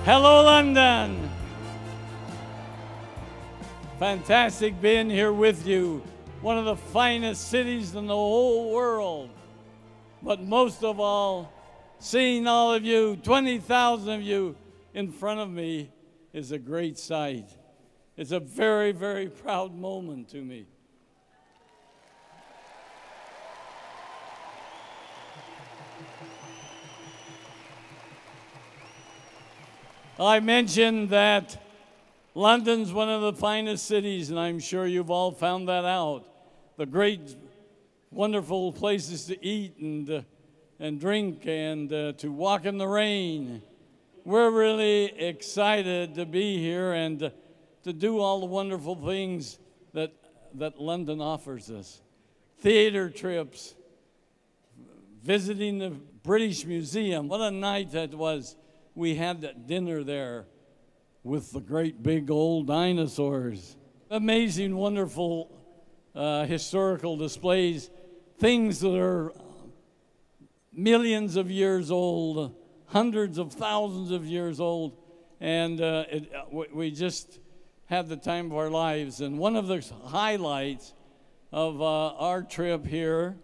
Hello, London. Fantastic being here with you. One of the finest cities in the whole world. But most of all, seeing all of you, 20,000 of you in front of me is a great sight. It's a very, very proud moment to me. I mentioned that London's one of the finest cities, and I'm sure you've all found that out. The great, wonderful places to eat and drink and to walk in the rain. We're really excited to be here and to do all the wonderful things that London offers us. Theater trips, visiting the British Museum. What a night that was. We had that dinner there with the great big old dinosaurs. Amazing, wonderful historical displays, things that are millions of years old, hundreds of thousands of years old, and we just had the time of our lives. And one of the highlights of our trip here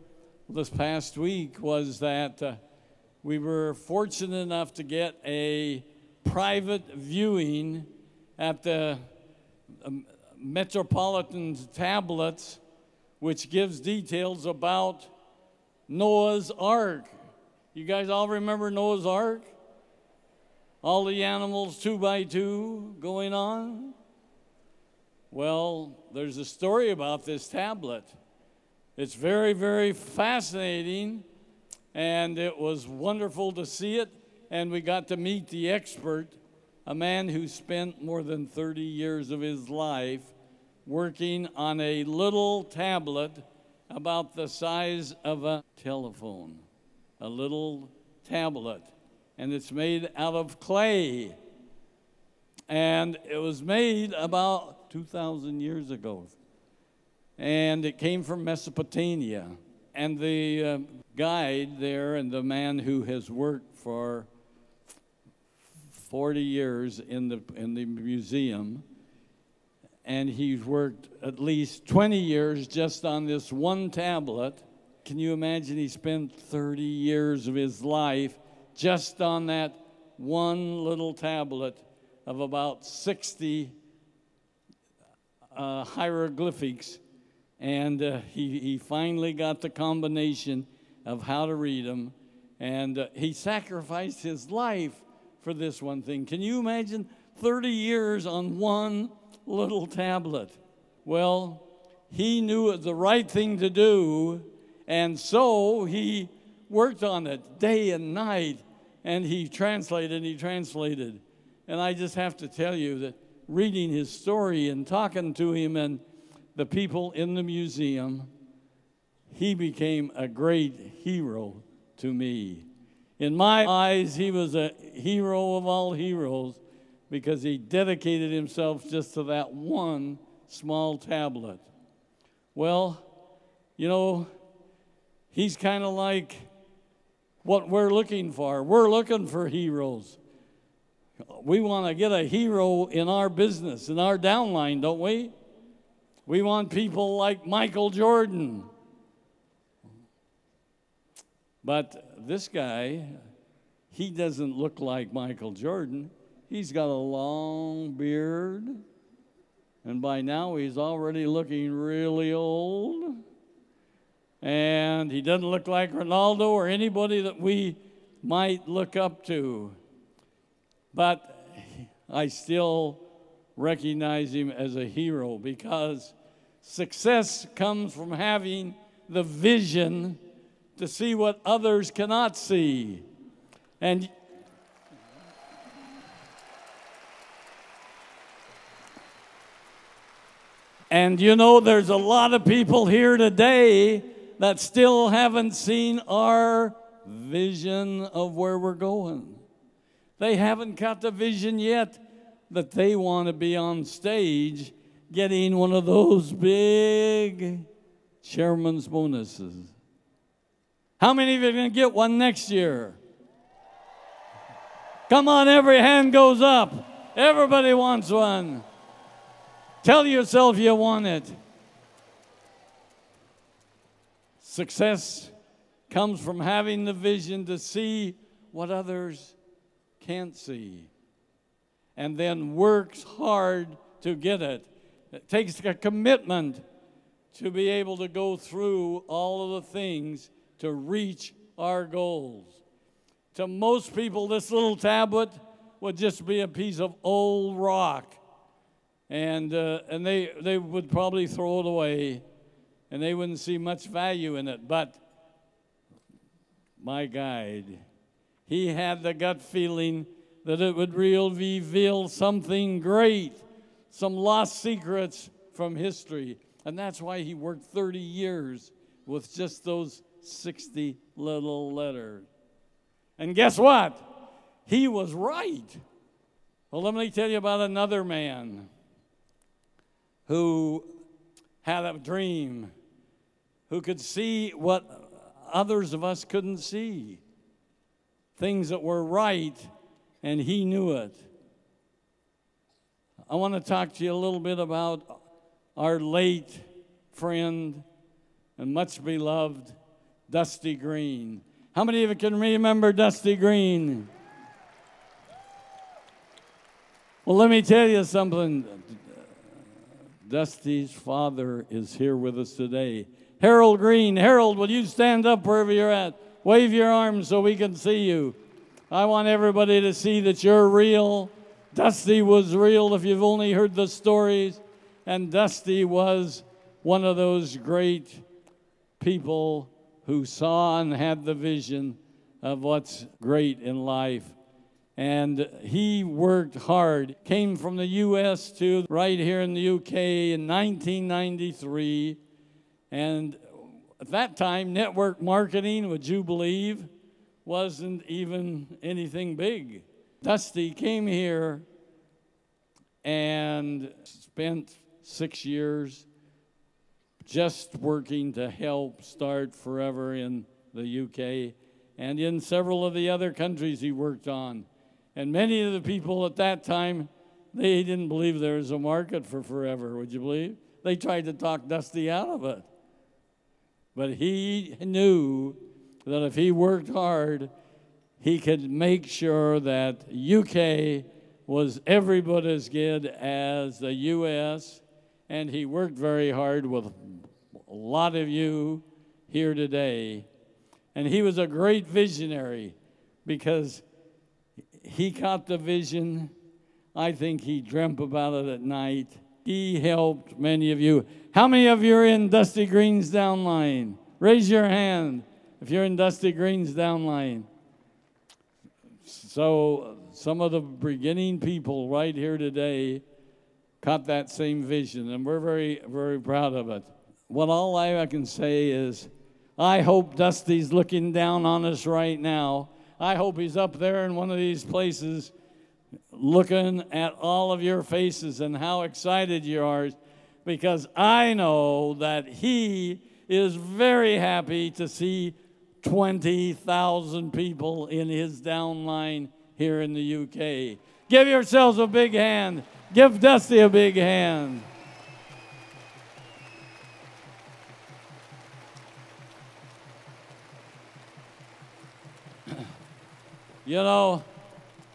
this past week was that we were fortunate enough to get a private viewing at the Metropolitan Tablets, which gives details about Noah's Ark. You guys all remember Noah's Ark? All the animals 2 by 2 going on? Well, there's a story about this tablet. It's very, very fascinating. And it was wonderful to see it, and we got to meet the expert, a man who spent more than 30 years of his life working on a little tablet about the size of a telephone, a little tablet, and it's made out of clay. And it was made about 2,000 years ago, and it came from Mesopotamia. And the guide there and the man who has worked for 40 years in the museum, and he's worked at least 20 years just on this one tablet. Can you imagine? He spent 30 years of his life just on that one little tablet of about 60 hieroglyphics. And he finally got the combination of how to read them. And he sacrificed his life for this one thing. Can you imagine 30 years on one little tablet? Well, he knew it was the right thing to do. And so he worked on it day and night. And he translated and he translated. And I just have to tell you that reading his story and talking to him and the people in the museum, he became a great hero to me. In my eyes, he was a hero of all heroes because he dedicated himself just to that one small tablet. Well, you know, he's kind of like what we're looking for. We're looking for heroes. We want to get a hero in our business, in our downline, don't we? We want people like Michael Jordan. But this guy, he doesn't look like Michael Jordan. He's got a long beard. And by now, he's already looking really old. And he doesn't look like Ronaldo or anybody that we might look up to. But I still recognize him as a hero because success comes from having the vision to see what others cannot see. And you know, there's a lot of people here today that still haven't seen our vision of where we're going. They haven't got the vision yet that they want to be on stage getting one of those big chairman's bonuses. How many of you are going to get one next year? Come on, every hand goes up. Everybody wants one. Tell yourself you want it. Success comes from having the vision to see what others can't see, and then works hard to get it. It takes a commitment to be able to go through all of the things to reach our goals. To most people, this little tablet would just be a piece of old rock, and they would probably throw it away, and they wouldn't see much value in it. But my guide, he had the gut feeling that it would reveal something great, some lost secrets from history. And that's why he worked 30 years with just those 60 little letters. And guess what? He was right. Well, let me tell you about another man who had a dream, who could see what others of us couldn't see. Things that were right, and he knew it. I want to talk to you a little bit about our late friend and much beloved Dusty Green. How many of you can remember Dusty Green? Well, let me tell you something. Dusty's father is here with us today. Harold Green. Harold, will you stand up wherever you're at? Wave your arms so we can see you. I want everybody to see that you're real. Dusty was real if you've only heard the stories. And Dusty was one of those great people who saw and had the vision of what's great in life. And he worked hard, came from the U.S. to right here in the U.K. in 1993. And at that time, network marketing, would you believe, wasn't even anything big. Dusty came here and spent 6 years just working to help start Forever in the UK and in several of the other countries he worked on. And many of the people at that time, they didn't believe there was a market for Forever, would you believe? They tried to talk Dusty out of it. But he knew that if he worked hard, he could make sure that UK was every bit as good as the US, and he worked very hard with a lot of you here today. And he was a great visionary because he caught the vision. I think he dreamt about it at night. He helped many of you. How many of you are in Dusty Green's downline? Raise your hand if you're in Dusty Green's downline. So some of the beginning people right here today caught that same vision, and we're very, very proud of it. What all I can say is, I hope Dusty's looking down on us right now. I hope he's up there in one of these places looking at all of your faces and how excited you are, because I know that he is very happy to see 20,000 people in his downline here in the UK. Give yourselves a big hand. Give Dusty a big hand. You know,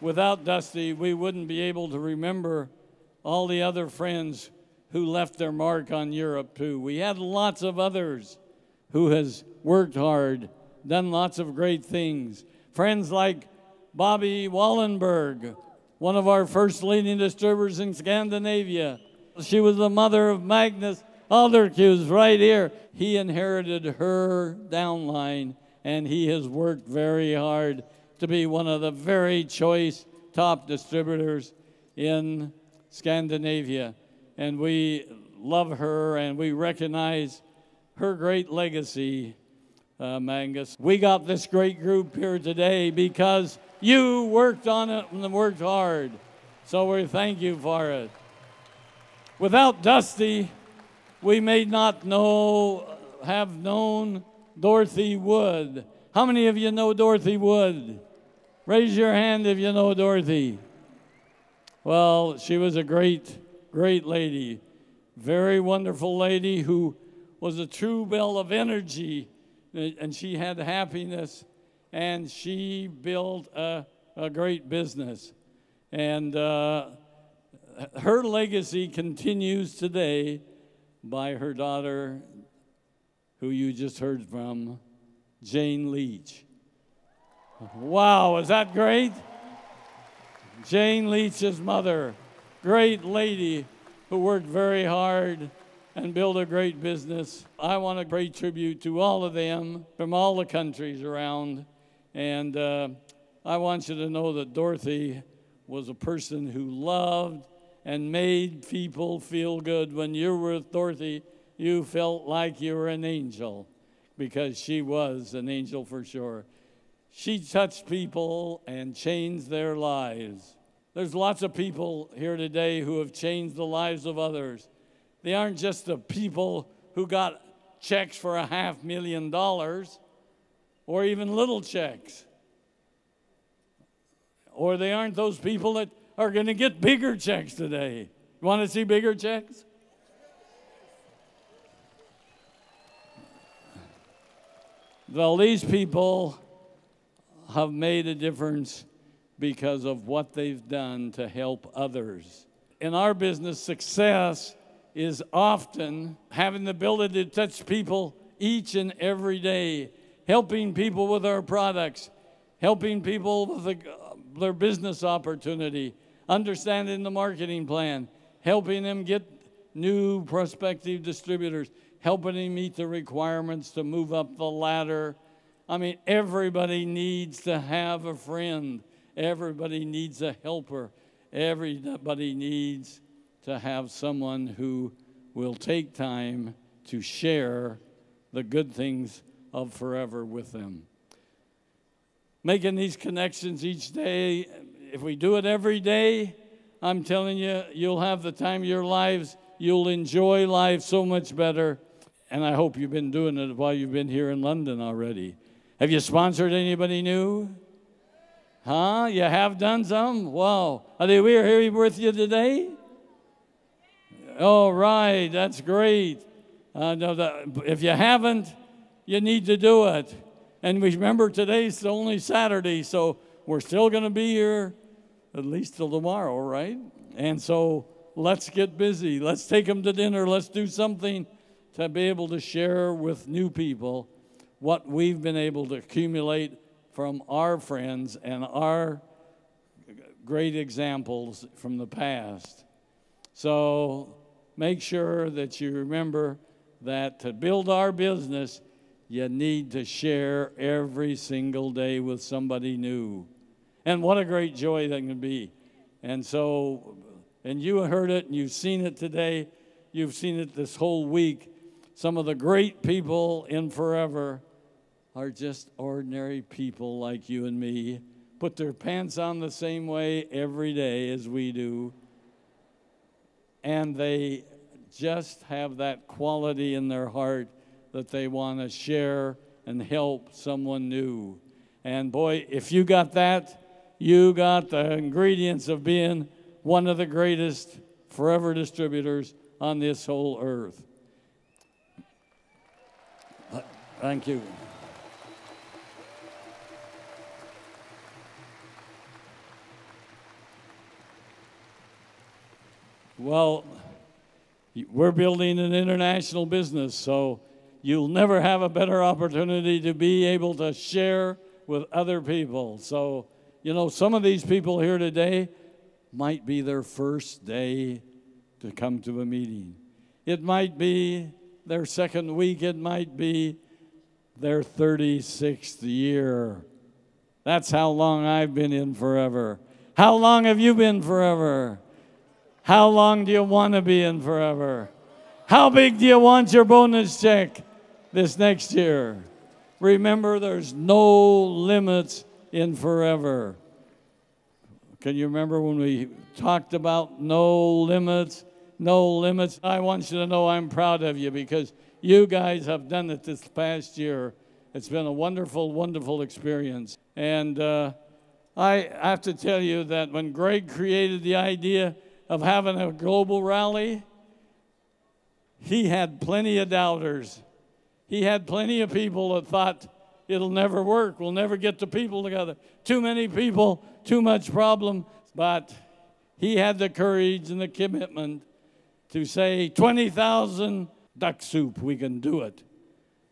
without Dusty, we wouldn't be able to remember all the other friends who left their mark on Europe too. We had lots of others who has worked hard, done lots of great things. Friends like Bobby Wallenberg, one of our first leading distributors in Scandinavia. She was the mother of Magnus Alderqvist right here. He inherited her downline, and he has worked very hard to be one of the very choice top distributors in Scandinavia. And we love her, and we recognize her great legacy, Magnus. We got this great group here today because you worked on it and worked hard. So we thank you for it. Without Dusty, we may not have known Dorothy Wood. How many of you know Dorothy Wood? Raise your hand if you know Dorothy. Well, she was a great, great lady. Very wonderful lady who was a true bell of energy, and she had happiness, and she built a great business. And her legacy continues today by her daughter, who you just heard from, Jane Leach. Wow, is that great? Jane Leach's mother, great lady who worked very hard and built a great business. I want to pay tribute to all of them from all the countries around. And I want you to know that Dorothy was a person who loved and made people feel good. When you were with Dorothy, you felt like you were an angel, because she was an angel for sure. She touched people and changed their lives. There's lots of people here today who have changed the lives of others. They aren't just the people who got checks for $500,000 or even little checks. Or they aren't those people that are going to get bigger checks today. You want to see bigger checks? Well, these people have made a difference because of what they've done to help others. In our business, success is often having the ability to touch people each and every day, helping people with our products, helping people with their business opportunity, understanding the marketing plan, helping them get new prospective distributors, helping them meet the requirements to move up the ladder. I mean, everybody needs to have a friend. Everybody needs a helper. Everybody needs to have someone who will take time to share the good things of forever with them. Making these connections each day, if we do it every day, I'm telling you, you'll have the time of your lives. You'll enjoy life so much better. And I hope you've been doing it while you've been here in London already. Have you sponsored anybody new? Huh? You have done some? Wow. Are they here with you today? All right, that's great. If you haven't, you need to do it. And remember, today's only Saturday, so we're still going to be here at least till tomorrow, right? And so let's get busy. Let's take them to dinner. Let's do something to be able to share with new people what we've been able to accumulate from our friends and our great examples from the past. So make sure that you remember that to build our business, you need to share every single day with somebody new. And what a great joy that can be. And so, and you heard it and you've seen it today. You've seen it this whole week. Some of the great people in Forever are just ordinary people like you and me. Put their pants on the same way every day as we do. And they just have that quality in their heart that they want to share and help someone new. And boy, if you got that, you got the ingredients of being one of the greatest forever distributors on this whole earth. Thank you. Well, we're building an international business, so you'll never have a better opportunity to be able to share with other people. So, you know, some of these people here today might be their first day to come to a meeting. It might be their second week. It might be their 36th year. That's how long I've been in Forever. How long have you been Forever? How long do you want to be in Forever? How big do you want your bonus check this next year? Remember, there's no limits in Forever. Can you remember when we talked about no limits? No limits. I want you to know I'm proud of you because you guys have done it this past year. It's been a wonderful, wonderful experience. And I have to tell you that when Greg created the idea of having a global rally, he had plenty of doubters. He had plenty of people that thought it'll never work. We'll never get the people together. Too many people, too much problem. But he had the courage and the commitment to say, 20,000 duck soup, we can do it.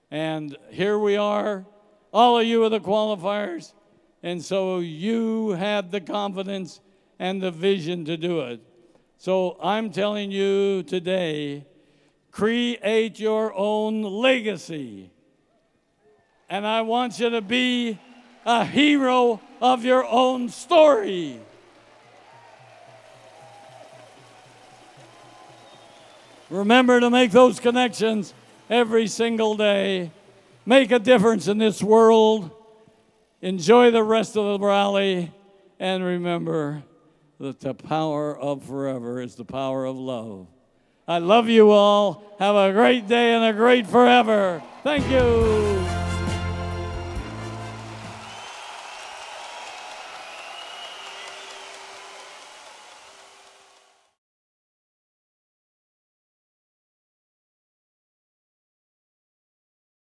And here we are. All of you are the qualifiers. And so you had the confidence and the vision to do it. So I'm telling you today, create your own legacy. And I want you to be a hero of your own story. Remember to make those connections every single day. Make a difference in this world. Enjoy the rest of the rally. And remember that the power of forever is the power of love. I love you all. Have a great day and a great forever. Thank you.